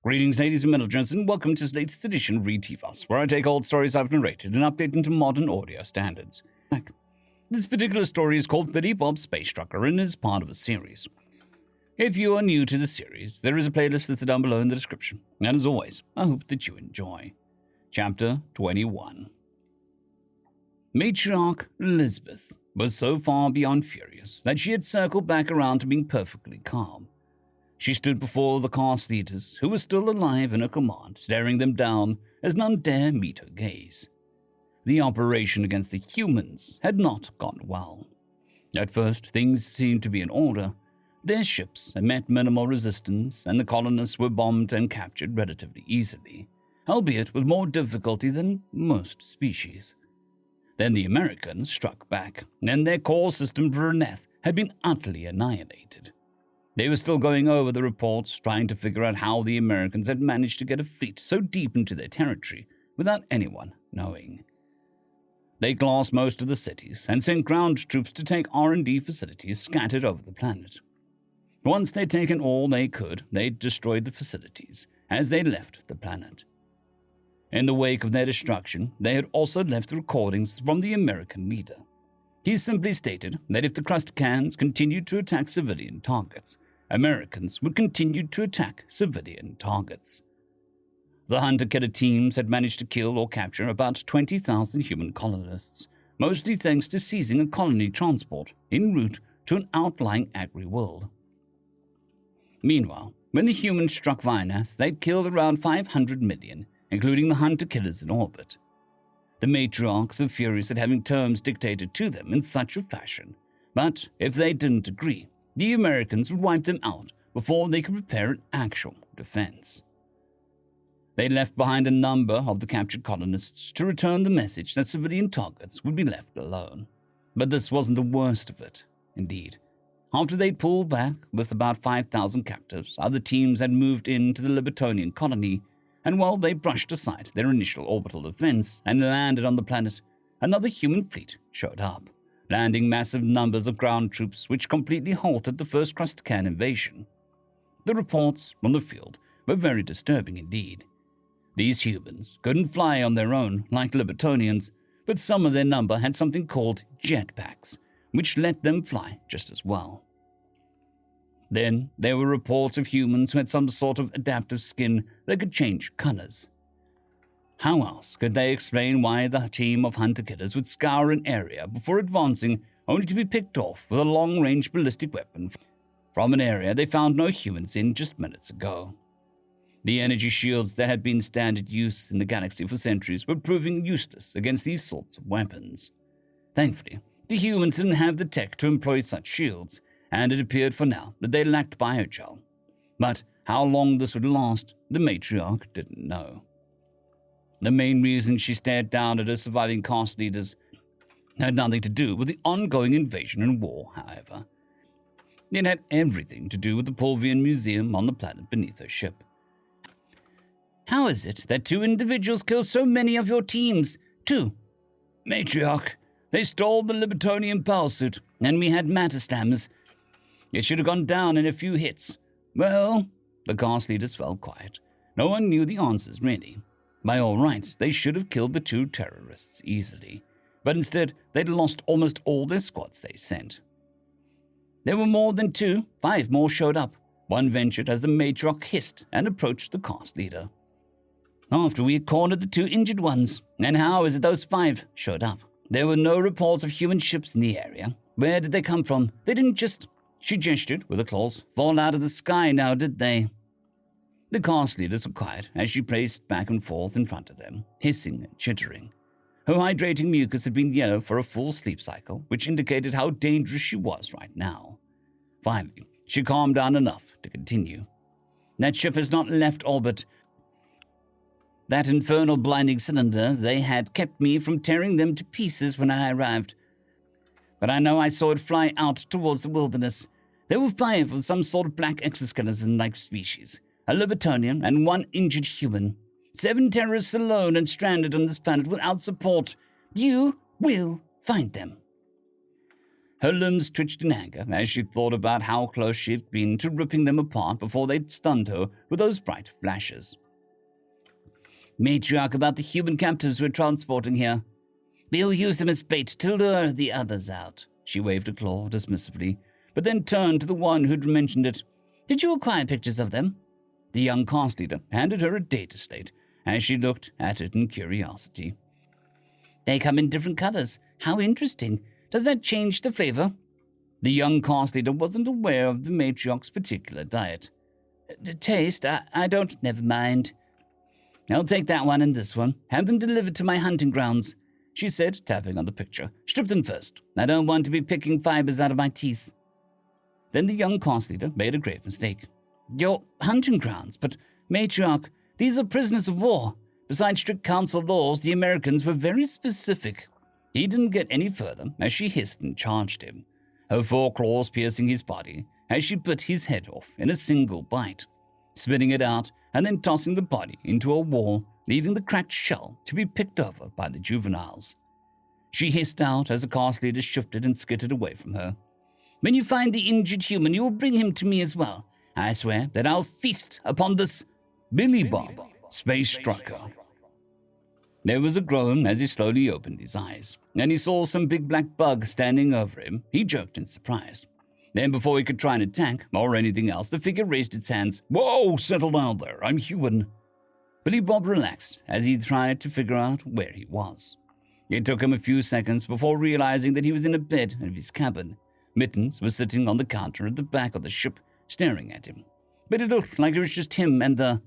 Greetings, ladies and gentlemen, and welcome to latest edition of Read TFOS, where I take old stories I've narrated and update them to modern audio standards. This particular story is called Billy Bob's Space Trucker and is part of a series. If you are new to the series, there is a playlist listed down below in the description, and as always, I hope that you enjoy. Chapter 21. Matriarch Elizabeth was so far beyond furious that she had circled back around to being perfectly calm. She stood before the cast leaders, who were still alive in her command, staring them down as none dare meet her gaze. The operation against the humans had not gone well. At first, things seemed to be in order. Their ships had met minimal resistance, and the colonists were bombed and captured relatively easily, albeit with more difficulty than most species. Then the Americans struck back, and their core system for Neth had been utterly annihilated. They were still going over the reports, trying to figure out how the Americans had managed to get a fleet so deep into their territory without anyone knowing. They glassed most of the cities and sent ground troops to take R&D facilities scattered over the planet. Once they'd taken all they could, they destroyed the facilities as they left the planet. In the wake of their destruction, they had also left recordings from the American leader. He simply stated that if the crust cans continued to attack civilian targets, Americans would continue to attack civilian targets. The hunter-killer teams had managed to kill or capture about 20,000 human colonists, mostly thanks to seizing a colony transport en route to an outlying agri-world. Meanwhile, when the humans struck Vynath, they'd killed around 500 million, including the hunter-killers in orbit. The matriarchs were furious at having terms dictated to them in such a fashion, but if they didn't agree, the Americans would wipe them out before they could prepare an actual defense. They left behind a number of the captured colonists to return the message that civilian targets would be left alone. But this wasn't the worst of it, indeed. After they'd pulled back with about 5,000 captives, other teams had moved into the Libertonian colony, and while they brushed aside their initial orbital defense and landed on the planet, another human fleet showed up, landing massive numbers of ground troops which completely halted the first crust can invasion. The reports from the field were very disturbing indeed. These humans couldn't fly on their own like Libertonians, but some of their number had something called jetpacks, which let them fly just as well. Then there were reports of humans who had some sort of adaptive skin that could change colors. How else could they explain why the team of hunter-killers would scour an area before advancing, only to be picked off with a long-range ballistic weapon from an area they found no humans in just minutes ago? The energy shields that had been standard use in the galaxy for centuries were proving useless against these sorts of weapons. Thankfully, the humans didn't have the tech to employ such shields, and it appeared for now that they lacked biogel. But how long this would last, the matriarch didn't know. The main reason she stared down at her surviving caste leaders had nothing to do with the ongoing invasion and war, however. It had everything to do with the Pulvian Museum on the planet beneath her ship. How is it that two individuals killed so many of your teams? Two. Matriarch, they stole the Libertonian power suit, and we had matter slammers. It should have gone down in a few hits. Well, the caste leaders fell quiet. No one knew the answers, really. By all rights, they should have killed the two terrorists easily, but instead they'd lost almost all their squads they sent. There were more than two. 5 more showed up. One ventured as the matriarch hissed and approached the caste leader. After we had cornered the 2 injured ones, and how is it those 5 showed up? There were no reports of human ships in the area. Where did they come from? They didn't just, she gestured with her claws, fall out of the sky now, did they? The caste leaders were quiet as she paced back and forth in front of them, hissing and chittering. Her hydrating mucus had been yellow for a full sleep cycle, which indicated how dangerous she was right now. Finally, she calmed down enough to continue. That ship has not left orbit. That infernal blinding cylinder, they had kept me from tearing them to pieces when I arrived. But I know I saw it fly out towards the wilderness. There were 5 of some sort of black exoskeleton-like species, a Libertonian and 1 injured human. 7 terrorists alone and stranded on this planet without support. You will find them. Her limbs twitched in anger as she thought about how close she had been to ripping them apart before they'd stunned her with those bright flashes. Matriarch about the human captives we're transporting here. We'll use them as bait to lure the others out. She waved a claw dismissively, but then turned to the one who'd mentioned it. Did you acquire pictures of them? The young cast leader handed her a data slate as she looked at it in curiosity. They come in different colors. How interesting. Does that change the flavor? The young cast leader wasn't aware of the matriarch's particular diet. Taste? I don't. Never mind. I'll take that one and this one. Have them delivered to my hunting grounds, she said, tapping on the picture. Strip them first. I don't want to be picking fibers out of my teeth. Then the young cast leader made a grave mistake. Your hunting grounds, but matriarch, these are prisoners of war. Besides strict council laws, the Americans were very specific. He didn't get any further as she hissed and charged him, her foreclaws piercing his body as she bit his head off in a single bite, spitting it out and then tossing the body into a wall, leaving the cracked shell to be picked over by the juveniles. She hissed out as the cast leader shifted and skittered away from her. When you find the injured human, you will bring him to me as well. I swear that I'll feast upon this Billy Bob, Space Trucker. There was a groan as he slowly opened his eyes, and he saw some big black bug standing over him. He jerked in surprise. Then before he could try and attack, or anything else, the figure raised its hands. Whoa, settle down there, I'm human. Billy Bob relaxed as he tried to figure out where he was. It took him a few seconds before realizing that he was in a bed of his cabin. Mittens was sitting on the counter at the back of the ship, staring at him. But it looked like it was just him and the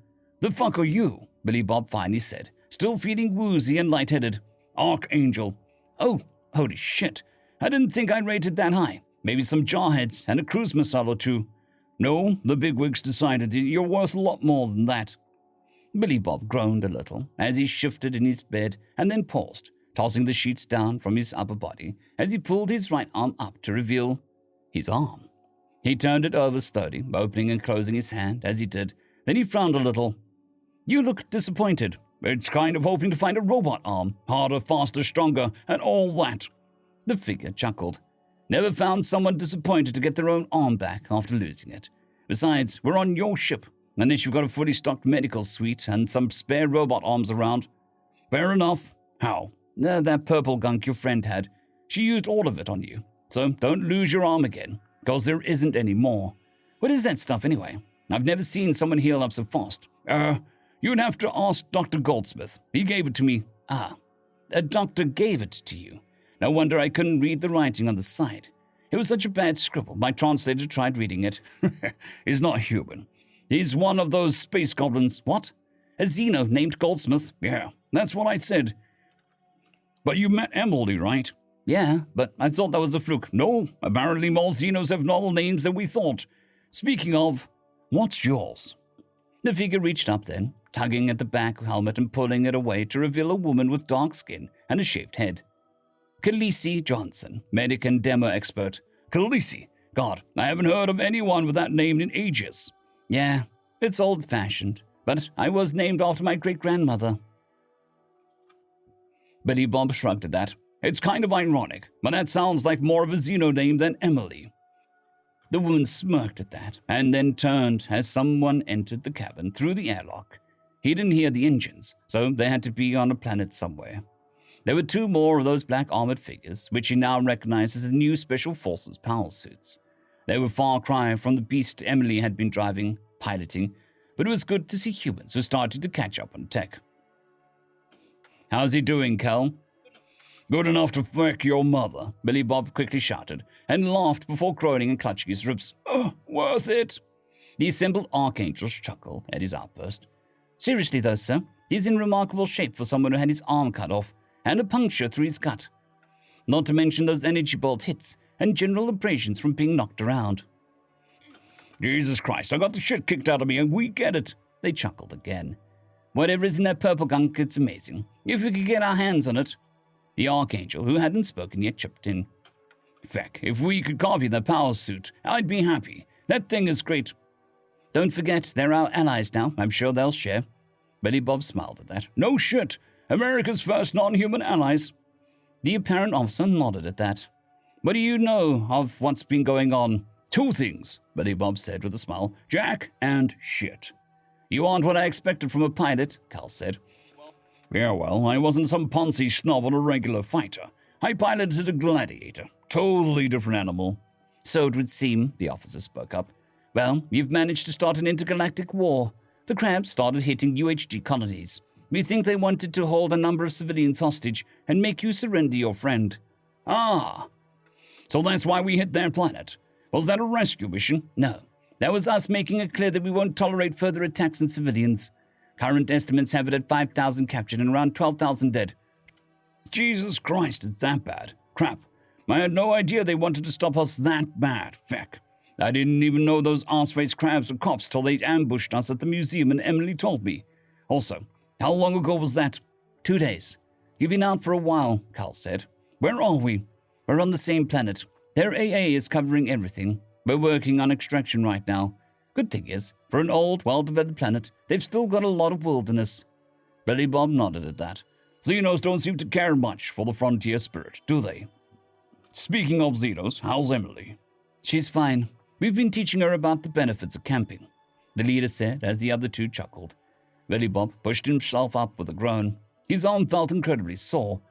fuck are you? Billy Bob finally said, still feeling woozy and lightheaded. Archangel. Oh, holy shit. I didn't think I'd rated that high. Maybe some jarheads and a cruise missile or two. No, the bigwigs decided that you're worth a lot more than that. Billy Bob groaned a little as he shifted in his bed and then paused, tossing the sheets down from his upper body as he pulled his right arm up to reveal his arm. He turned it over slowly, opening and closing his hand as he did. Then he frowned a little. You look disappointed. It's kind of hoping to find a robot arm, harder, faster, stronger, and all that. The figure chuckled. Never found someone disappointed to get their own arm back after losing it. Besides, we're on your ship, unless you've got a fully stocked medical suite and some spare robot arms around. Fair enough. How? That purple gunk your friend had. She used all of it on you. So don't lose your arm again, because there isn't any more. What is that stuff anyway? I've never seen someone heal up so fast. You'd have to ask Dr. Goldsmith. He gave it to me. A doctor gave it to you. No wonder I couldn't read the writing on the side. It was such a bad scribble, my translator tried reading it. He's not human. He's one of those space goblins. What? A Xeno named Goldsmith? Yeah, that's what I said. But you met Emily, right? Yeah, but I thought that was a fluke. No, apparently more Xenos have novel names than we thought. Speaking of, what's yours? The figure reached up then, tugging at the back helmet and pulling it away to reveal a woman with dark skin and a shaved head. Khaleesi Johnson, medic and demo expert. Khaleesi? God, I haven't heard of anyone with that name in ages. Yeah, it's old-fashioned, but I was named after my great-grandmother. Billy Bob shrugged at that. It's kind of ironic, but that sounds like more of a Xeno name than Emily. The woman smirked at that, and then turned as someone entered the cabin through the airlock. He didn't hear the engines, so they had to be on a planet somewhere. There were two more of those black armored figures, which he now recognized as the new Special Forces power suits. They were far cry from the beast Emily had been driving, piloting, but it was good to see humans who started to catch up on tech. How's he doing, Cal? Good enough to fuck your mother, Billy Bob quickly shouted, and laughed before groaning and clutching his ribs. Oh, worth it. The assembled archangels chuckled at his outburst. Seriously though, sir, he's in remarkable shape for someone who had his arm cut off, and a puncture through his gut. Not to mention those energy bolt hits and general abrasions from being knocked around. Jesus Christ, I got the shit kicked out of me and we get it. They chuckled again. Whatever is in that purple gunk, it's amazing. If we could get our hands on it. The Archangel, who hadn't spoken yet, chipped in. Feck, if we could copy the power suit, I'd be happy. That thing is great. Don't forget, they're our allies now. I'm sure they'll share. Billy Bob smiled at that. No shit. America's first non-human allies. The apparent officer nodded at that. What do you know of what's been going on? 2 things, Billy Bob said with a smile. Jack and shit. You aren't what I expected from a pilot, Cal said. Yeah, well, I wasn't some poncy snob or a regular fighter. I piloted a gladiator. Totally different animal. So it would seem, the officer spoke up. Well, you've managed to start an intergalactic war. The crabs started hitting UHG colonies. We think they wanted to hold a number of civilians hostage and make you surrender your friend. Ah. So that's why we hit their planet. Was that a rescue mission? No. That was us making it clear that we won't tolerate further attacks on civilians. Current estimates have it at 5,000 captured and around 12,000 dead. Jesus Christ, it's that bad. Crap. I had no idea they wanted to stop us that bad. Feck. I didn't even know those arse-faced crabs were cops till they ambushed us at the museum and Emily told me. Also, how long ago was that? 2 days. You've been out for a while, Cal said. Where are we? We're on the same planet. Their AA is covering everything. We're working on extraction right now. Good thing is, for an old, well-developed planet, they've still got a lot of wilderness. Billy Bob nodded at that. Xenos don't seem to care much for the frontier spirit, do they? Speaking of Xenos, how's Emily? She's fine. We've been teaching her about the benefits of camping, the leader said as the other 2 chuckled. Billy Bob pushed himself up with a groan. His arm felt incredibly sore,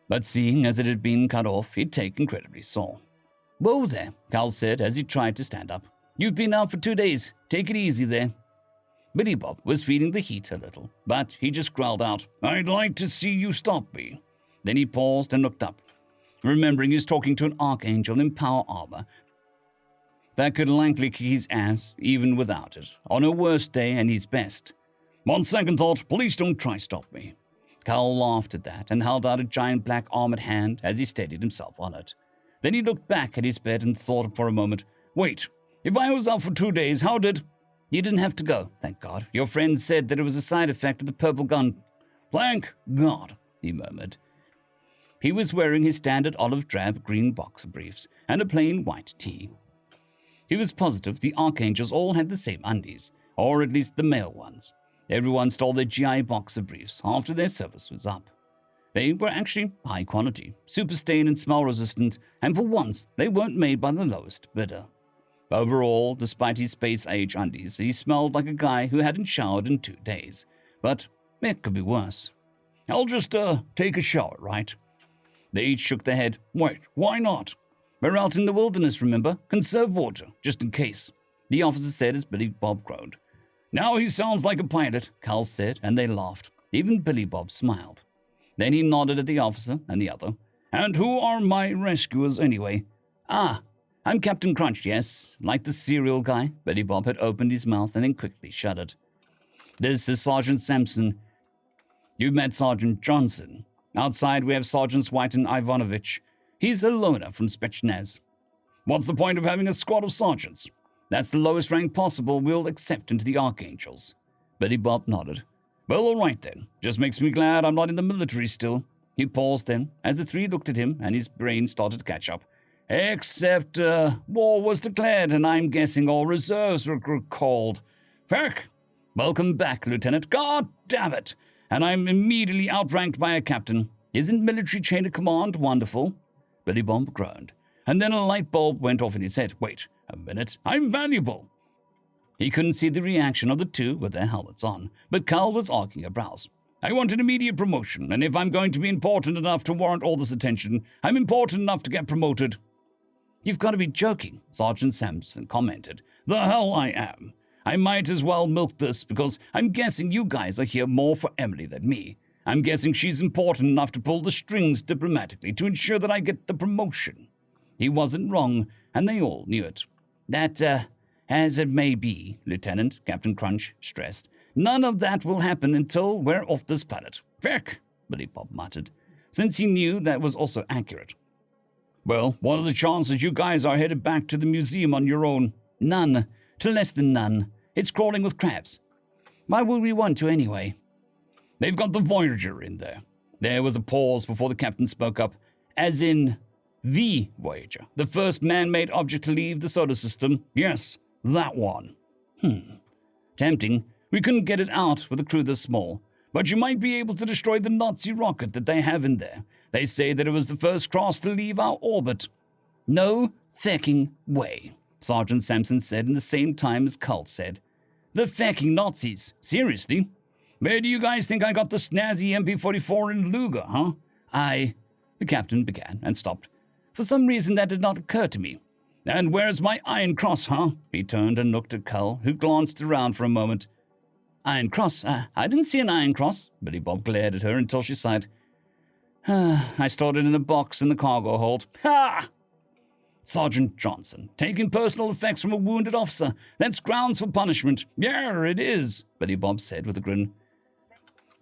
but seeing as it had been cut off, he'd take incredibly sore. Whoa there, Cal said as he tried to stand up. You've been out for 2 days. Take it easy there. Billy Bob was feeling the heat a little, but he just growled out, I'd like to see you stop me. Then he paused and looked up, remembering he was talking to an archangel in power armor that could likely kick his ass even without it, on her worst day and his best. On second thought, please don't try stop me. Cal laughed at that and held out a giant black armored hand as he steadied himself on it. Then he looked back at his bed and thought for a moment, wait, if I was out for 2 days, how did... You didn't have to go, thank God. Your friend said that it was a side effect of the purple gun. Thank God, he murmured. He was wearing his standard olive drab green boxer briefs and a plain white tee. He was positive the archangels all had the same undies, or at least the male ones. Everyone stole their GI boxer briefs after their service was up. They were actually high quality, super stain and smell resistant, and for once they weren't made by the lowest bidder. Overall, despite his space-age undies, he smelled like a guy who hadn't showered in 2 days. But it could be worse. I'll just, take a shower, right? They each shook their head. Wait, why not? We're out in the wilderness, remember? Conserve water, just in case. The officer said as Billy Bob groaned. Now he sounds like a pilot, Cal said, and they laughed. Even Billy Bob smiled. Then he nodded at the officer and the other. And who are my rescuers anyway? Ah, I'm Captain Crunch, yes, like the cereal guy. Billy Bob had opened his mouth and then quickly shut it. This is Sergeant Sampson. You've met Sergeant Johnson. Outside we have Sergeants White and Ivanovich. He's a loner from Spetsnaz. What's the point of having a squad of sergeants? That's the lowest rank possible we'll accept into the Archangels. Billy Bob nodded. Well, all right then. Just makes me glad I'm not in the military still. He paused then, as the 3 looked at him and his brain started to catch up. Except, war was declared, and I'm guessing all reserves were called. Feck! Welcome back, Lieutenant. God damn it! And I'm immediately outranked by a captain. Isn't military chain of command wonderful? Billy Bob groaned. And then a light bulb went off in his head. Wait a minute. I'm valuable. He couldn't see the reaction of the 2 with their helmets on, but Cal was arcing her brows. I want an immediate promotion, and if I'm going to be important enough to warrant all this attention, I'm important enough to get promoted. You've got to be joking, Sergeant Sampson commented. The hell I am. I might as well milk this because I'm guessing you guys are here more for Emily than me. I'm guessing she's important enough to pull the strings diplomatically to ensure that I get the promotion. He wasn't wrong, and they all knew it. That, as it may be, Lieutenant, Captain Crunch stressed, none of that will happen until we're off this planet. Feck, Billy Bob muttered, since he knew that was also accurate. Well, what are the chances you guys are headed back to the museum on your own? None, to less than none. It's crawling with crabs. Why would we want to anyway? They've got the Voyager in there. There was a pause before the captain spoke up, as in the Voyager, the first man-made object to leave the solar system. Yes, that one. Tempting. We couldn't get it out with a crew this small, but you might be able to destroy the Nazi rocket that they have in there. They say that it was the first cross to leave our orbit. No fecking way, Sergeant Sampson said in the same time as Cull said. The fecking Nazis, seriously? Where do you guys think I got the snazzy MP44 and Luger, huh? The captain began and stopped. For some reason that did not occur to me. And where's my Iron Cross, huh? He turned and looked at Cull, who glanced around for a moment. Iron Cross? I didn't see an Iron Cross. Billy Bob glared at her until she sighed. I stored it in a box in the cargo hold. Ha! Sergeant Johnson, taking personal effects from a wounded officer. That's grounds for punishment. Yeah, it is, Billy Bob said with a grin.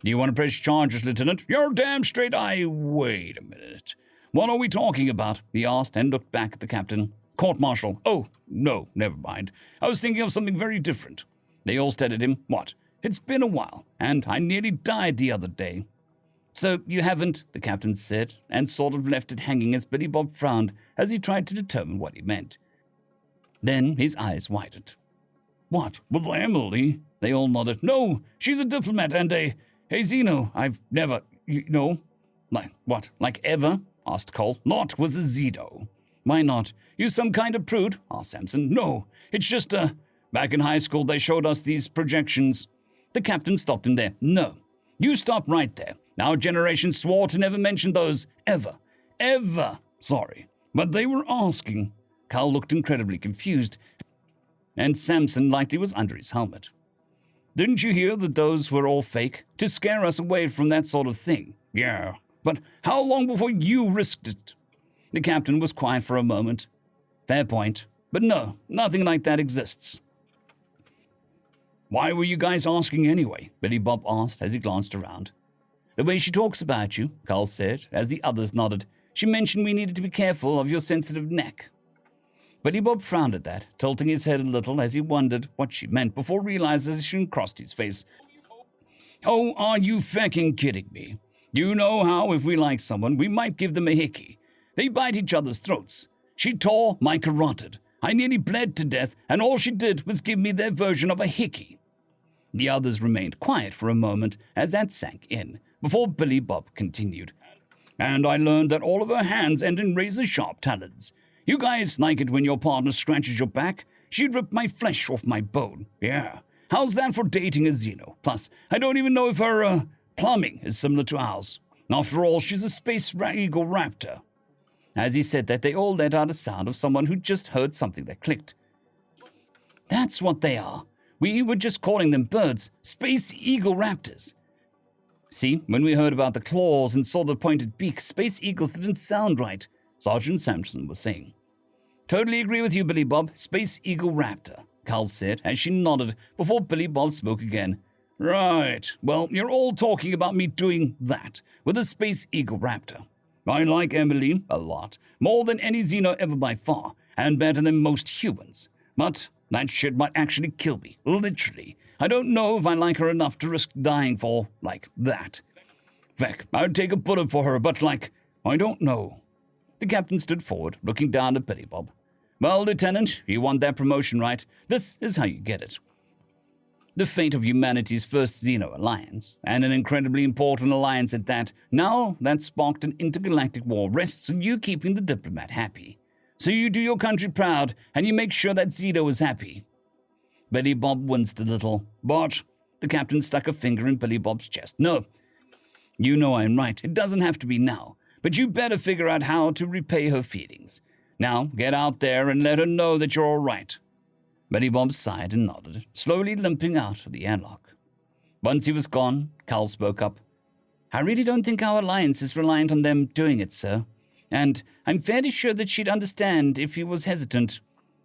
Do you want to press charges, Lieutenant? You're damn straight. Wait a minute. What are we talking about? He asked and looked back at the captain. Court-martial. Oh, no, never mind. I was thinking of something very different. They all stared at him. What? It's been a while, and I nearly died the other day. So you haven't, the captain said, and sort of left it hanging as Billy Bob frowned as he tried to determine what he meant. Then his eyes widened. What, with Emily? They all nodded. No, she's a diplomat and a Zeno. I've never, Like, what, like ever? Asked Cole. Not with a Zeno. Why not? You some kind of prude? Asked Sampson. No, it's just, back in high school they showed us these projections. The captain stopped him there. No, you stop right there. Our generation swore to never mention those, ever. Ever. Sorry, but they were asking. Carl looked incredibly confused, and Sampson likely was under his helmet. Didn't you hear that those were all fake? To scare us away from that sort of thing. Yeah, but how long before you risked it? The captain was quiet for a moment. Fair point, but no, nothing like that exists. Why were you guys asking anyway? Billy Bob asked as he glanced around. The way she talks about you, Carl said, as the others nodded. She mentioned we needed to be careful of your sensitive neck. Billy Bob frowned at that, tilting his head a little as he wondered what she meant before realization crossed his face. Oh, are you fecking kidding me? You know how, if we like someone, we might give them a hickey. They bite each other's throats. She tore my carotid. I nearly bled to death, and all she did was give me their version of a hickey. The others remained quiet for a moment as that sank in, before Billy Bob continued. And I learned that all of her hands end in razor-sharp talons. You guys like it when your partner scratches your back? She'd rip my flesh off my bone. Yeah. How's that for dating a Xeno? Plus, I don't even know if her, plumbing is similar to ours. After all, she's a space eagle raptor. As he said that, they all let out a sound of someone who just heard something that clicked. That's what they are. We were just calling them birds. Space eagle raptors. See, when we heard about the claws and saw the pointed beak, space eagles didn't sound right, Sergeant Sampson was saying. Totally agree with you, Billy Bob. Space eagle raptor, Carl said as she nodded before Billy Bob spoke again. Right. Well, you're all talking about me doing that with a space eagle raptor. I like Emily a lot, more than any Xeno ever by far, and better than most humans. But that shit might actually kill me, literally. I don't know if I like her enough to risk dying for, like, that. Feck, I'd take a bullet for her, but, I don't know. The captain stood forward, looking down at Billy Bob. Well, Lieutenant, you want that promotion, right? This is how you get it. The fate of humanity's first Xeno alliance, and an incredibly important alliance at that, now that sparked an intergalactic war, rests on you keeping the diplomat happy. So you do your country proud, and you make sure that Xeno is happy. Billy Bob winced a little. But the captain stuck a finger in Billy Bob's chest. No, you know I'm right. It doesn't have to be now. But you better figure out how to repay her feelings. Now, get out there and let her know that you're all right. Billy Bob sighed and nodded, slowly limping out of the airlock. Once he was gone, Carl spoke up. I really don't think our alliance is reliant on them doing it, sir. And I'm fairly sure that she'd understand if he was hesitant.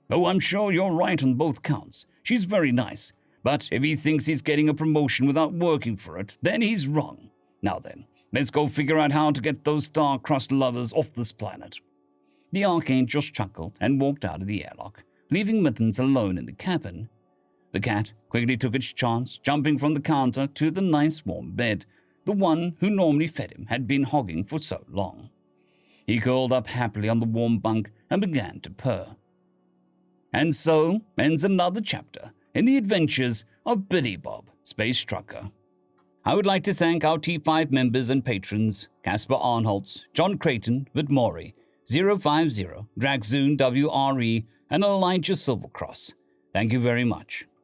Oh, I'm sure you're right on both counts. She's very nice. But if he thinks he's getting a promotion without working for it, then he's wrong. Now then, let's go figure out how to get those star-crossed lovers off this planet. The Archangel chuckled and walked out of the airlock, leaving Mittens alone in the cabin. The cat quickly took its chance, jumping from the counter to the nice warm bed the one who normally fed him had been hogging for so long. He curled up happily on the warm bunk and began to purr. And so ends another chapter in the adventures of Billy Bob, Space Trucker. I would like to thank our T5 members and patrons, Casper Arnholtz, Jon Creighton, W.R.E, 050, Dragzoon W.R.E, and Elijah Silvercross. Thank you very much.